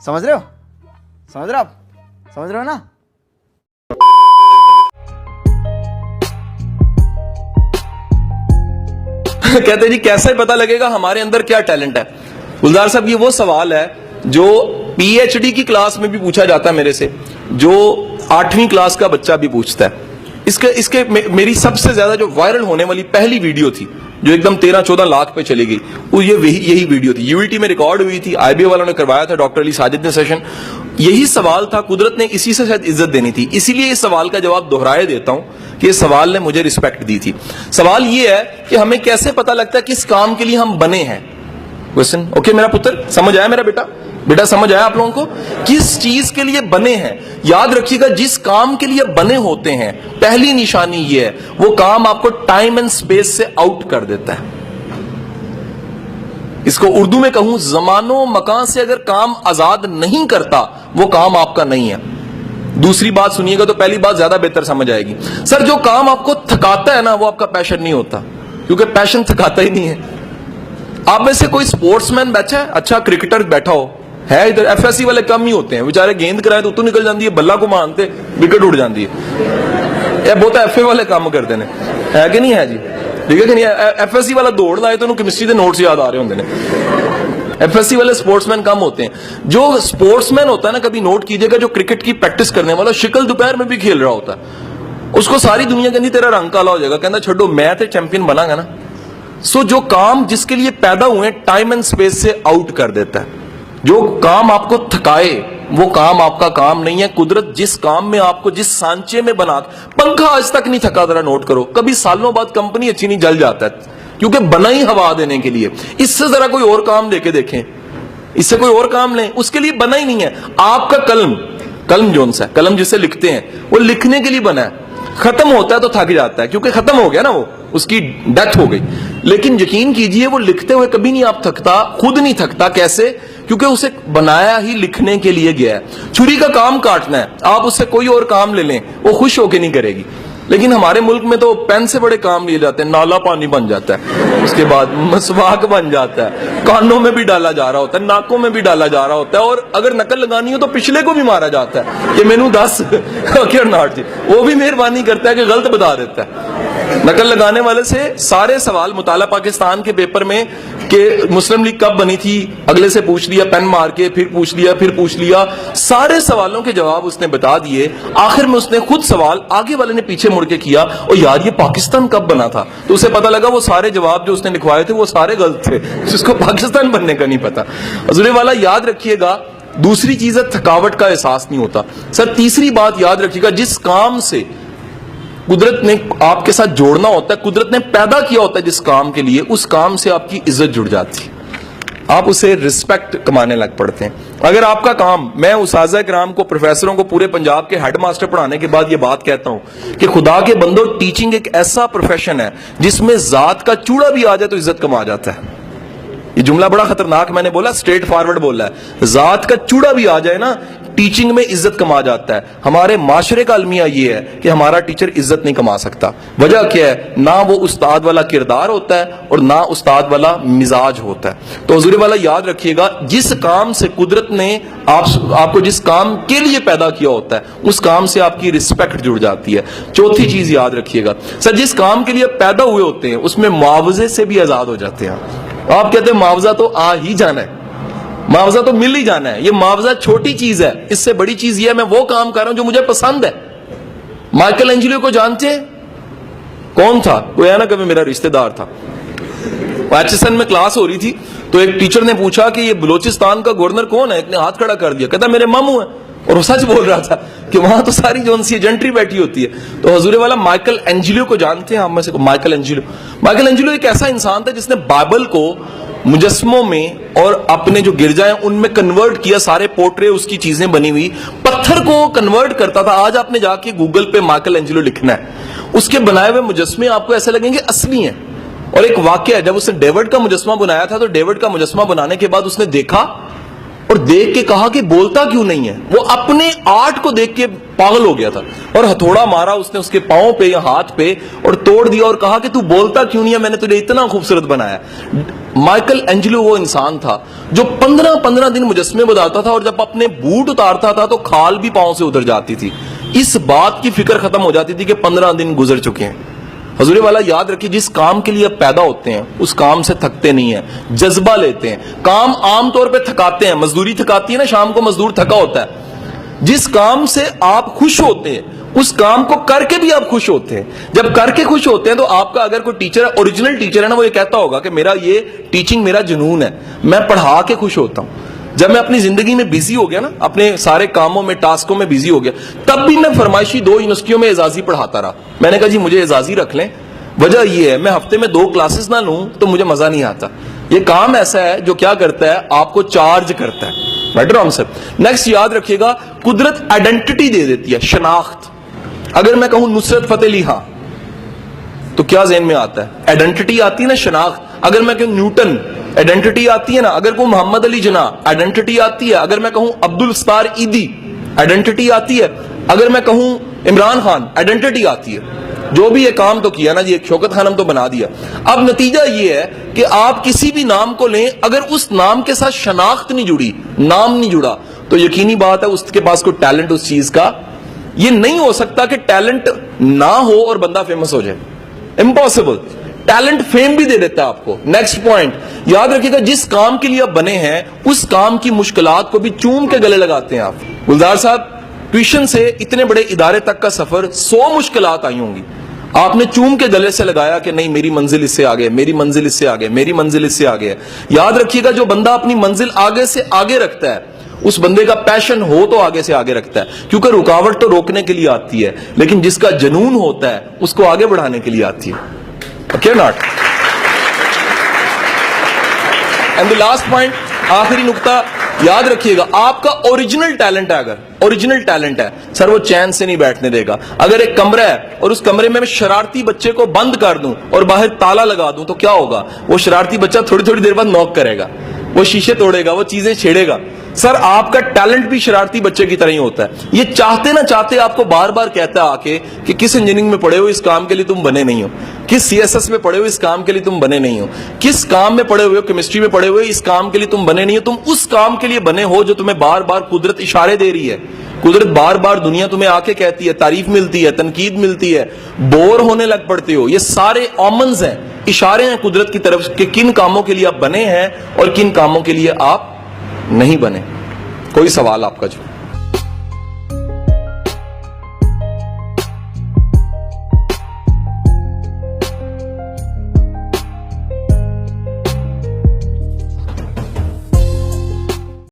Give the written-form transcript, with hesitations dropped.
समझ रहे हो आप समझ रहे हो ना। कहते जी कैसे पता लगेगा हमारे अंदर क्या टैलेंट है। गुलजार साहब ये वो सवाल है जो पीएचडी की क्लास में भी पूछा जाता है मेरे से, जो 8वीं क्लास का बच्चा भी पूछता है। इसके मेरी सबसे ज्यादा जो वायरल होने वाली पहली वीडियो थी जो एकदम 13-14 लाख पे चली गई, वो यही वीडियो थी। यूईटी में रिकॉर्ड हुई थी, आईबीए वालों ने करवाया था, डॉक्टर अली साजिद ने सेशन। यही सवाल था, कुदरत ने इसी से शायद इज्जत देनी थी, इसीलिए इस सवाल का जवाब दोहराए देता हूं कि इस सवाल ने मुझे रिस्पेक्ट दी थी। सवाल ये है कि हमें कैसे पता लगता है किस काम के लिए हम बने हैं। क्वेश्चन ओके मेरा पुत्र, समझ आया मेरा बेटा समझ आया आप लोगों को किस चीज के लिए बने हैं। याद रखिएगा, जिस काम के लिए बने होते हैं पहली निशानी ये है, वो काम आपको टाइम एंड स्पेस से आउट कर देता है। इसको उर्दू में कहूं, जमानो मकान से अगर काम आजाद नहीं करता वो काम आपका नहीं है। दूसरी बात सुनिएगा तो पहली बात ज्यादा बेहतर समझ आएगी। सर जो काम आपको थकाता है ना वो आपका पैशन नहीं होता, क्योंकि पैशन थकाता ही नहीं है। आप में से कोई स्पोर्ट्समैन बैठा है, अच्छा क्रिकेटर बैठा हो है इधर, एफएससी वाले कम ही होते हैं बेचारे, गेंद कराए तो निकल जाती है, बल्ला को मानते विकेट उड़ जाती है। बहुत एफए वाले काम करते हैं, है कि नहीं है जी, ठीक है कि नहीं। एफएससी वाला दौड़ लाए तो केमिस्ट्री के नोट्स याद आ रहे होंगे ने। एफएससी वाले स्पोर्ट्समैन कम होते हैं। जो स्पोर्ट्समैन होता है ना, कभी नोट कीजिएगा, जो क्रिकेट की प्रैक्टिस करने वाला शिकल दोपहर में भी खेल रहा होता है, उसको सारी दुनिया कहती तेरा रंग काला हो जाएगा, कहना छोड़ो मैं तो चैंपियन बनागा ना। सो जो काम जिसके लिए पैदा हुए टाइम एंड स्पेस से आउट कर देता है। जो काम आपको थकाए वो काम आपका काम नहीं है। कुदरत जिस काम में आपको, जिस सांचे में बना, पंखा आज तक नहीं थका, जरा नोट करो, कभी सालों बाद कंपनी अच्छी नहीं जल जाता है, क्योंकि बना ही हवा देने के लिए। इससे जरा कोई और काम लेके देखें, इससे कोई और काम लें, उसके लिए बना ही नहीं है। आपका कलम जोन सा कलम जिसे लिखते हैं वो लिखने के लिए बना है, खत्म होता है तो थक जाता है, क्योंकि खत्म हो गया ना, वो उसकी डेथ हो गई। लेकिन यकीन कीजिए वो लिखते हुए कभी नहीं आप थकता, खुद नहीं थकता। कैसे? क्योंकि उसे बनाया ही लिखने के लिए गया है। छुरी का काम काटना है, आप उससे कोई और काम ले लें वो खुश होके नहीं करेगी। लेकिन हमारे मुल्क में तो पेन से बड़े काम लिए जाते हैं, नाला पानी बन जाता है, उसके बाद मसवाक बन जाता है, कानों में भी डाला जा रहा होता है, नाकों में भी डाला जा रहा होता है, और अगर नकल लगानी हो तो पिछले को भी मारा जाता है कि मैनू 10 नाट जी, वो भी मेहरबानी करता है कि गलत बता देता है। नकल लगाने वाले से सारे सवाल, मुताला पाकिस्तान के पेपर में कि मुस्लिम लीग कब बनी थी, अगले से पूछ लिया पेन मार के, फिर पूछ लिया, सारे सवालों के जवाब उसने बता दिए। आखिर में उसने खुद सवाल आगे वाले ने पीछे मुड़ के किया, और यार ये पाकिस्तान कब बना था, तो उसे पता लगा वो सारे जवाब जो उसने लिखवाए थे वो सारे गलत थे, जिसको पाकिस्तान बनने का नहीं पता। हजूर वाला याद रखिएगा, दूसरी चीज है थकावट का एहसास नहीं होता। सर तीसरी बात याद रखिएगा, जिस काम से कुदरत ने आपके साथ जोड़ना होता है, कुदरत ने पैदा किया होता है जिस काम के लिए, उस काम से आपकी इज्जत जुड़ जाती है, आप उसे रिस्पेक्ट कमाने लग पड़ते हैं। अगर आपका काम, मैं उस्ताज़ किराम को, प्रोफेसरों को, पूरे पंजाब के हेड मास्टर पढ़ाने के बाद ये बात कहता हूं कि खुदा के बंदो, टीचिंग एक ऐसा प्रोफेशन है जिसमें जात का चूड़ा भी आ जाए तो इज्जत कमा जाता है। ये जुमला बड़ा खतरनाक मैंने बोला, स्ट्रेट फॉरवर्ड बोला है, जात का चूड़ा भी आ जाए ना टीचिंग में इज्जत कमा जाता है। हमारे माशरे का अलमिया ये है कि हमारा टीचर इज्जत नहीं कमा सकता। वजह क्या है? ना वो उस्ताद वाला किरदार होता है और ना उस्ताद वाला मिजाज होता है। तो हुजूर वाला याद रखिएगा, जिस काम से कुदरत ने आपको जिस काम के लिए पैदा किया होता है उस काम से आपकी रिस्पेक्ट जुड़ जाती है। चौथी चीज याद रखिएगा, सर जिस काम के लिए पैदा हुए होते हैं उसमें मुआवजे से भी आजाद हो जाते हैं। आप कहते हैं मुआवजा तो आ ही जाना है, मुआवजा तो मिल ही जाना है। ये मुआवजा छोटी चीज है, इससे बड़ी चीज ये है मैं वो काम कर रहा हूं जो मुझे पसंद है। माइकल एंजेलो को जानते हैं? कौन था? कोई है ना, कभी मेरा रिश्तेदार था। एचएसएन में क्लास हो रही थी तो एक टीचर ने पूछा कि ये बलोचिस्तान का गवर्नर कौन है, एक ने हाथ खड़ा कर दिया, कहता मेरे मामू है, और वो सच बोल रहा था कि वहां तो सारी जो सी एजेंट्री बैठी होती है। तो हजूर वाला माइकल एंजेलो को जानते हैं आप में से? माइकल एंजेलो एक ऐसा इंसान था जिसने बाइबल को मुजस्मों में और अपने जो गिरजा है उनमें कन्वर्ट किया, सारे पोर्ट्रे उसकी चीजें बनी हुई, पत्थर को कन्वर्ट करता था। आज आपने जाके गूगल पे माइकल एंजेलो लिखना है, उसके बनाए हुए मुजस्मे आपको ऐसे लगेंगे असली हैं। और एक वाकया है, जब उसने डेविड का मुजस्मा बनाया था तो डेविड का मुजस्मा बनाने के बाद उसने देखा और देख के कहा कि बोलता क्यों नहीं है। वो अपने आर्ट को देख के پاگل ہو گیا تھا, اور ہتھوڑا مارا اس نے اس کے پاؤں پہ یا ہاتھ پہ اور توڑ دیا, اور کہا کہ تو بولتا کیوں نہیں ہے, میں نے تجھے اتنا خوبصورت بنایا. مائیکل اینجلو وہ انسان تھا جو 15 دن مجسمے بناتا تھا, اور جب اپنے بوٹ اتارتا تھا تو کھال بھی پاؤں سے ادھر جاتی تھی. اس بات کی فکر ختم ہو جاتی تھی کہ 15 دن گزر چکے ہیں. حضور والا یاد رکھیے, جس کام کے لیے آپ پیدا ہوتے ہیں اس کام سے تھکتے نہیں ہیں, جذبہ لیتے ہیں. کام عام طور پہ تھکاتے ہیں, مزدوری تھکاتی ہے نا, شام کو مزدور تھکا ہوتا ہے. جس کام سے آپ خوش ہوتے ہیں اس کام کو کر کے بھی آپ خوش ہوتے ہیں. جب کر کے خوش ہوتے ہیں تو آپ کا اگر کوئی ٹیچر ہے, اوریجنل ٹیچر ہے نا, وہ یہ کہتا ہوگا کہ میرا یہ ٹیچنگ میرا جنون ہے, میں پڑھا کے خوش ہوتا ہوں. جب میں اپنی زندگی میں بیزی ہو گیا نا, اپنے سارے کاموں میں ٹاسکوں میں بیزی ہو گیا, تب بھی میں فرمائشی 2 یونیورسٹیوں میں اعزازی پڑھاتا رہا. میں نے کہا جی مجھے اعزازی رکھ لیں. وجہ یہ ہے, میں ہفتے میں 2 کلاسز نہ لوں تو مجھے مزہ نہیں آتا. یہ کام ایسا ہے جو کیا کرتا ہے, آپ کو چارج کرتا ہے. بیٹر رانگ سر. نیکسٹ یاد رکھیے گا, قدرت آئیڈینٹی دے دیتی ہے, شناخت. اگر میں کہوں نصرت فتح علی خان تو کیا ذہن میں آتا ہے؟ آئیڈینٹی آتی ہے نا, شناخت. اگر میں کہوں نیوٹن, آئیڈینٹی آتی ہے نا. اگر کہوں محمد علی جناح, آئیڈینٹی آتی ہے. اگر میں کہوں عبد الستار ایدی, آئیڈینٹی آتی ہے. اگر میں کہوں عمران خان, آئیڈینٹی آتی ہے. جو بھی یہ کام تو کیا نا جی, ایک شوکت خانم تو بنا دیا. اب نتیجہ یہ ہے کہ آپ کسی بھی نام کو لیں, اگر اس نام کے ساتھ شناخت نہیں جڑی, نام نہیں جڑا, تو یقینی بات ہے اس کے پاس کوئی ٹیلنٹ اس چیز کا. یہ نہیں ہو سکتا کہ ٹیلنٹ نہ ہو اور بندہ فیمس ہو جائے, امپاسبل. ٹیلنٹ فیم بھی دے دیتا ہے آپ کو. نیکسٹ پوائنٹ یاد رکھیے گا, جس کام کے لیے آپ بنے ہیں اس کام کی مشکلات کو بھی چوم کے گلے لگاتے ہیں آپ. گلزار صاحب, ٹیوشن سے اتنے بڑے ادارے تک کا سفر 100 مشکلات آئی ہوں گی, آپ نے چوم کے گلے سے لگایا کہ نہیں میری منزل اس سے آگے, میری منزل اس سے آگے, میری منزل اس سے آگے ہے. یاد رکھیے گا, جو بندہ اپنی منزل آگے سے آگے رکھتا ہے اس بندے کا پیشن ہو تو آگے سے آگے رکھتا ہے, کیونکہ رکاوٹ تو روکنے کے لیے آتی ہے, لیکن جس کا جنون ہوتا ہے اس کو آگے بڑھانے کے لیے آتی ہے. Okay not. And the last point, آخری نقطہ یاد رکھیے گا, آپ کا اوریجنل ٹیلنٹ ہے, اگر اوریجنل ٹیلنٹ ہے سر, وہ چین سے نہیں بیٹھنے دے گا. اگر ایک کمرہ ہے اور اس کمرے میں شرارتی بچے کو بند کر دوں اور باہر تالا لگا دوں تو کیا ہوگا؟ وہ شرارتی بچہ تھوڑی دیر بعد نوک کرے گا, وہ شیشے توڑے گا, وہ چیزیں چھیڑے گا. سر آپ کا ٹیلنٹ بھی شرارتی بچے کی طرح ہی ہوتا ہے. یہ چاہتے نہ چاہتے آپ کو بار بار کہتا ہے آ کے کہ کس انجینئرنگ میں پڑھے ہو اس کام کے لیے تم بنے نہیں ہو, کس سی ایس ایس میں پڑھے ہو اس کام کے لیے تم بنے نہیں ہو, کس کام میں پڑھے ہوئے ہو, کیمسٹری میں پڑھے ہوئے اس کام کے لیے تم بنے نہیں ہو. تم اس کام کے لیے بنے ہو جو تمہیں بار بار قدرت اشارے دے رہی ہے. قدرت بار بار دنیا تمہیں آ کے کہتی ہے, تعریف ملتی ہے, تنقید ملتی ہے, بور ہونے لگ پڑتے ہو. یہ سارے اومنز ہیں, اشارے ہیں قدرت کی طرف کہ کن کاموں کے لیے آپ بنے ہیں اور کن کاموں کے لیے آپ نہیں بنے. کوئی سوال آپ کا جو